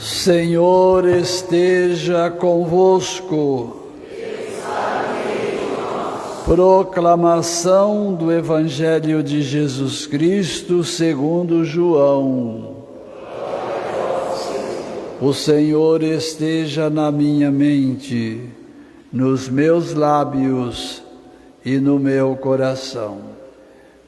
Senhor esteja convosco. Proclamação do Evangelho de Jesus Cristo segundo João. O Senhor esteja na minha mente, nos meus lábios e no meu coração,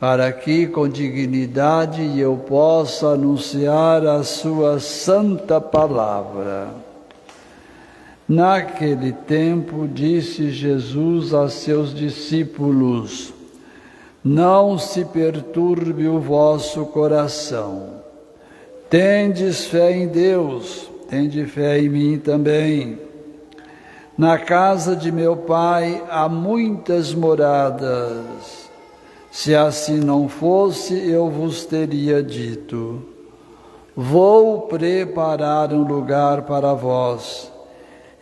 para que com dignidade eu possa anunciar a sua santa palavra. Naquele tempo disse Jesus a seus discípulos: não se perturbe o vosso coração. Tendes fé em Deus, tende fé em mim também. Na casa de meu Pai há muitas moradas. Se assim não fosse, eu vos teria dito: vou preparar um lugar para vós.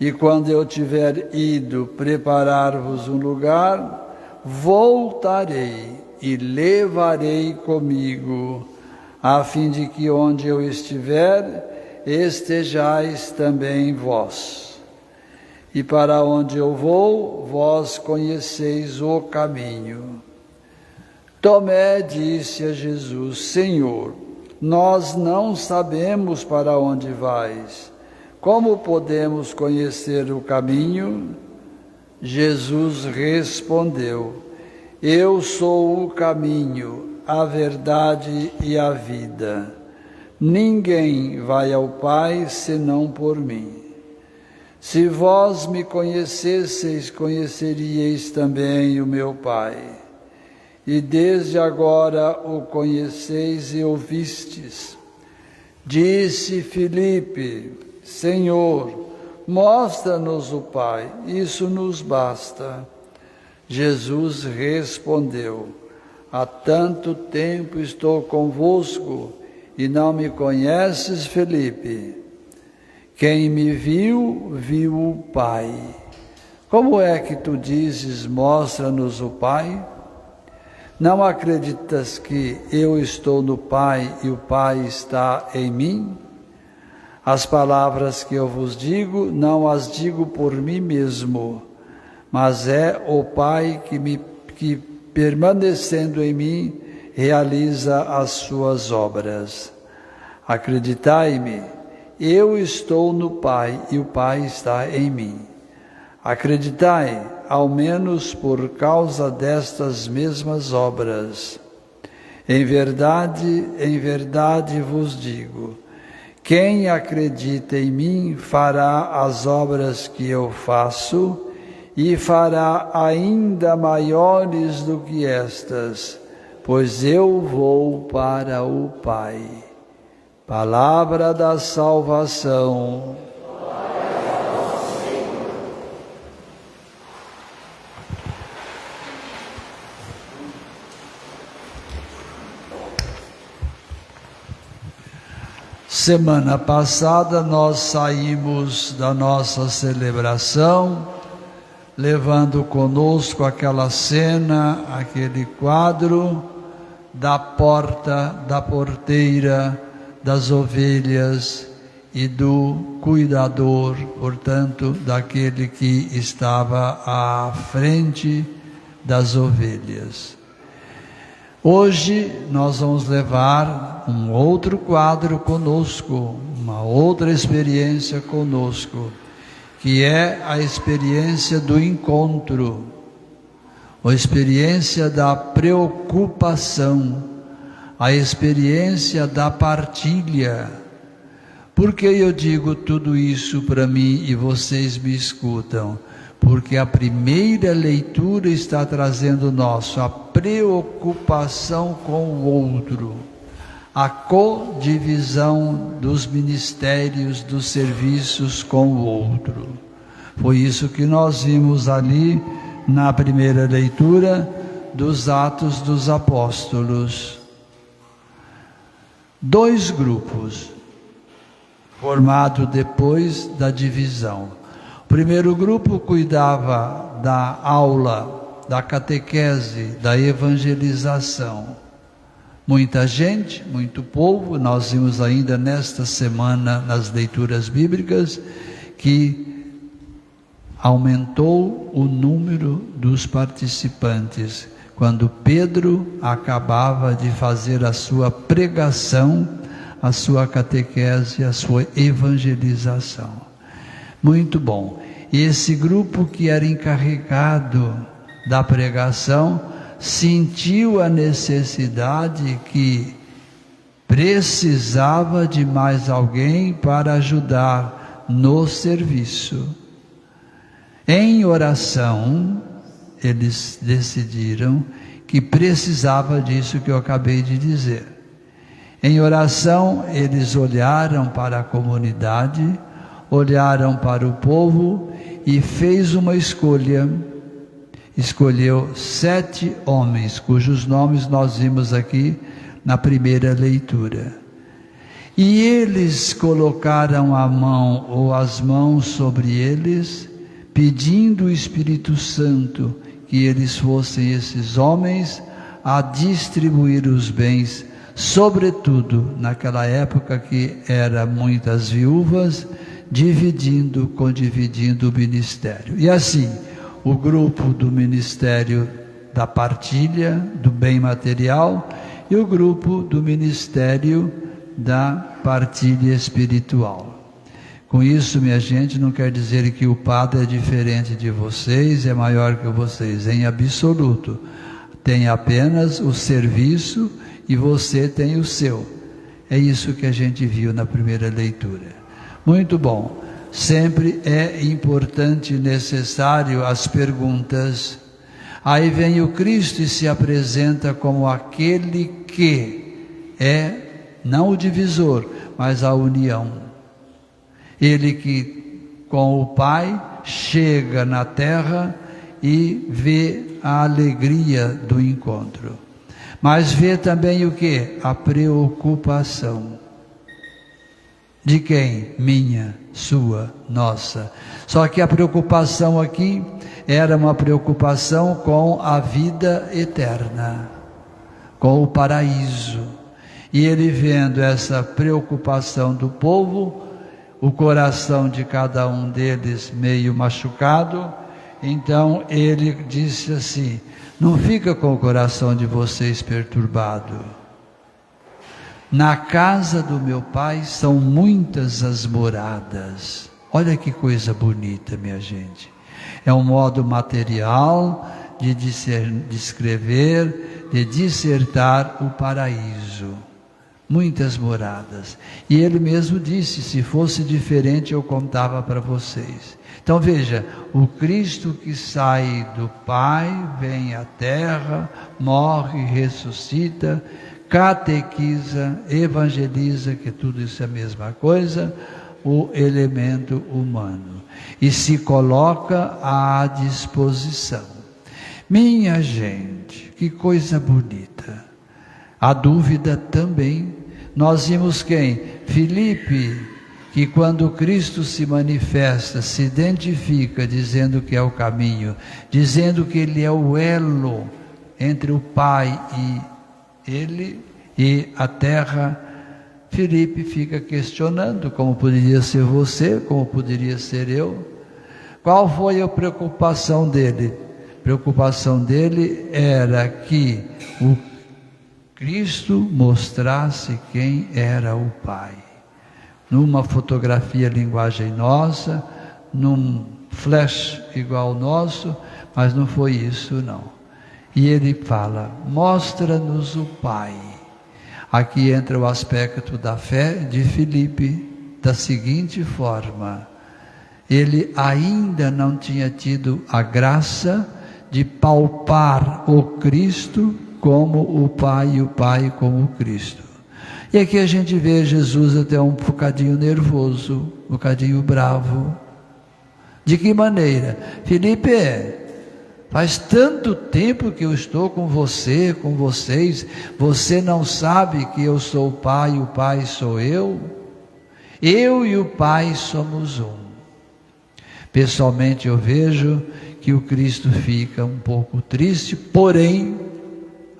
E quando eu tiver ido preparar-vos um lugar, voltarei e levarei comigo, a fim de que onde eu estiver, estejais também vós. E para onde eu vou, vós conheceis o caminho. Tomé disse a Jesus: Senhor, nós não sabemos para onde vais. Como podemos conhecer o caminho? Jesus respondeu: eu sou o caminho, a verdade e a vida. Ninguém vai ao Pai senão por mim. Se vós me conhecesseis, conheceríeis também o meu Pai. E desde agora o conheceis e o vistes. Disse Filipe: Senhor, mostra-nos o Pai, isso nos basta. Jesus respondeu: há tanto tempo estou convosco e não me conheces, Filipe? Quem me viu, viu o Pai. Como é que tu dizes: mostra-nos o Pai? Não acreditas que eu estou no Pai e o Pai está em mim? As palavras que eu vos digo, não as digo por mim mesmo, mas é o Pai que permanecendo em mim, realiza as suas obras. Acreditai-me, eu estou no Pai e o Pai está em mim. Acreditai, ao menos por causa destas mesmas obras. Em verdade vos digo, quem acredita em mim fará as obras que eu faço e fará ainda maiores do que estas, pois eu vou para o Pai. Palavra da salvação. Semana passada nós saímos da nossa celebração, levando conosco aquela cena, aquele quadro da porteira, das ovelhas e do cuidador, portanto, daquele que estava à frente das ovelhas. Hoje nós vamos levar um outro quadro conosco, uma outra experiência conosco, que é a experiência do encontro, a experiência da preocupação, a experiência da partilha. Por que eu digo tudo isso para mim e vocês me escutam? Porque a primeira leitura está trazendo a preocupação com o outro, a codivisão dos ministérios, dos serviços com o outro. Foi isso que nós vimos ali na primeira leitura dos Atos dos Apóstolos. 2 grupos, formados depois da divisão. O primeiro grupo cuidava da aula, da catequese, da evangelização. Muita gente, muito povo. Nós vimos ainda nesta semana nas leituras bíblicas que aumentou o número dos participantes quando Pedro acabava de fazer a sua pregação, a sua catequese, a sua evangelização. Muito bom. E esse grupo que era encarregado da pregação sentiu a necessidade que precisava de mais alguém para ajudar no serviço. Em oração, eles decidiram que precisava disso que eu acabei de dizer. Em oração, eles olharam para a comunidade, olharam para o povo e fez uma escolha. Escolheu 7 homens, cujos nomes nós vimos aqui na primeira leitura. E eles colocaram a mão ou as mãos sobre eles, pedindo o Espírito Santo que eles fossem esses homens a distribuir os bens, sobretudo naquela época que eram muitas viúvas, dividindo o ministério. E assim, o grupo do ministério da partilha do bem material e o grupo do ministério da partilha espiritual. Com isso, minha gente, não quer dizer que o padre é diferente de vocês, é maior que vocês, em absoluto. Tem apenas o serviço e você tem o seu. É isso que a gente viu na primeira leitura. Muito bom. Sempre é importante e necessário as perguntas. Aí vem o Cristo e se apresenta como aquele que é, não o divisor, mas a união. Ele que com o Pai chega na terra e vê a alegria do encontro. Mas vê também o que? A preocupação. De quem? Minha, sua, nossa. Só que a preocupação aqui era uma preocupação com a vida eterna, com o paraíso. E ele vendo essa preocupação do povo, o coração de cada um deles meio machucado, então ele disse assim: não fica com o coração de vocês perturbado. Na casa do meu Pai são muitas as moradas. Olha que coisa bonita, minha gente. É um modo material de descrever, de dissertar o paraíso. Muitas moradas. E ele mesmo disse: se fosse diferente eu contava para vocês. Então veja, o Cristo que sai do Pai, vem à terra, morre, ressuscita, catequiza, evangeliza, que tudo isso é a mesma coisa, o elemento humano, e se coloca à disposição. Minha gente, que coisa bonita. A dúvida também. Nós vimos quem? Filipe, que quando Cristo se manifesta, se identifica dizendo que é o caminho, dizendo que Ele é o elo entre o Pai e Ele e a terra. Filipe fica questionando, como poderia ser você, como poderia ser eu. Qual foi a preocupação dele? A preocupação dele era que o Cristo mostrasse quem era o Pai. Numa fotografia, linguagem nossa, num flash igual ao nosso, mas não foi isso não. E ele fala: mostra-nos o Pai. Aqui entra o aspecto da fé de Filipe, da seguinte forma: ele ainda não tinha tido a graça de palpar o Cristo como o Pai e o Pai como o Cristo. E aqui a gente vê Jesus até um bocadinho nervoso, um bocadinho bravo. De que maneira? Filipe, faz tanto tempo que eu estou com você, com vocês, você não sabe que eu sou o Pai e o Pai sou eu? Eu e o Pai somos um. Pessoalmente eu vejo que o Cristo fica um pouco triste, porém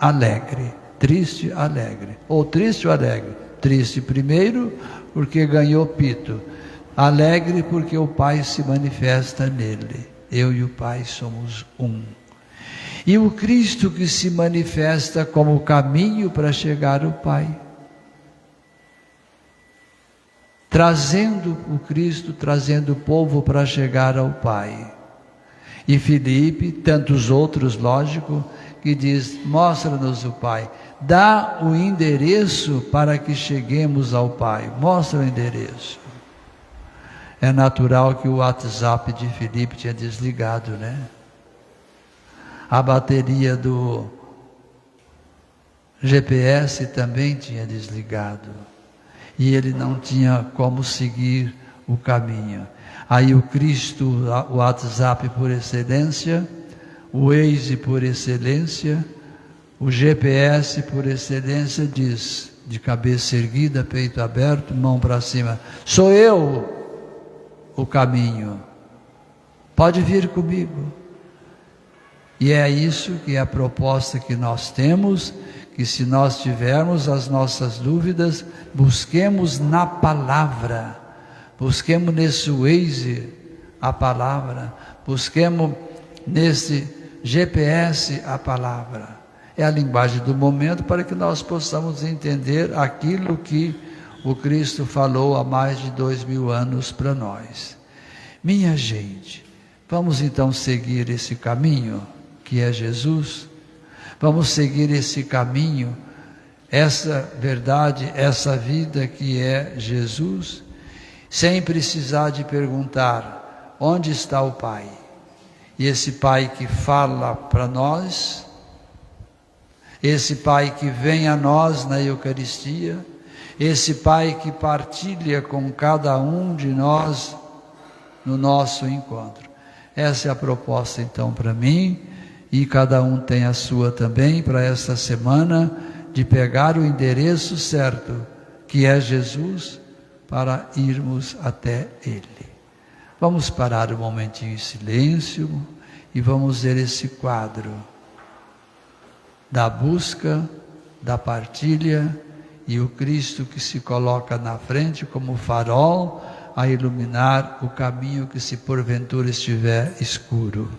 alegre. triste, alegre. Ou triste ou alegre? Triste primeiro, porque ganhou Pito. Alegre porque o Pai se manifesta nele. Eu e o Pai somos um. E o Cristo que se manifesta como caminho para chegar ao Pai. Trazendo o Cristo, trazendo o povo para chegar ao Pai. E Filipe, tantos outros, lógico, que diz, mostra-nos o Pai. Dá o endereço para que cheguemos ao Pai. Mostra o endereço. É natural que o WhatsApp de Filipe tinha desligado, né? A bateria do GPS também tinha desligado. E ele não tinha como seguir o caminho. Aí o Cristo, o WhatsApp por excelência, o Waze por excelência, o GPS por excelência diz, de cabeça erguida, peito aberto, mão para cima, sou eu o caminho, pode vir comigo. E é isso que é a proposta que nós temos, que se nós tivermos as nossas dúvidas, busquemos na palavra, busquemos nesse Waze a palavra, busquemos nesse GPS a palavra. É a linguagem do momento para que nós possamos entender aquilo que o Cristo falou há mais de 2000 anos para nós. Minha gente, vamos então seguir esse caminho que é Jesus? Vamos seguir esse caminho, essa verdade, essa vida que é Jesus, sem precisar de perguntar, onde está o Pai? E esse Pai que fala para nós, esse Pai que vem a nós na Eucaristia, esse Pai que partilha com cada um de nós no nosso encontro. Essa é a proposta então para mim, e cada um tem a sua também para esta semana, de pegar o endereço certo, que é Jesus, para irmos até Ele. Vamos parar um momentinho em silêncio e vamos ver esse quadro da busca, da partilha e o Cristo que se coloca na frente como farol a iluminar o caminho que se porventura estiver escuro.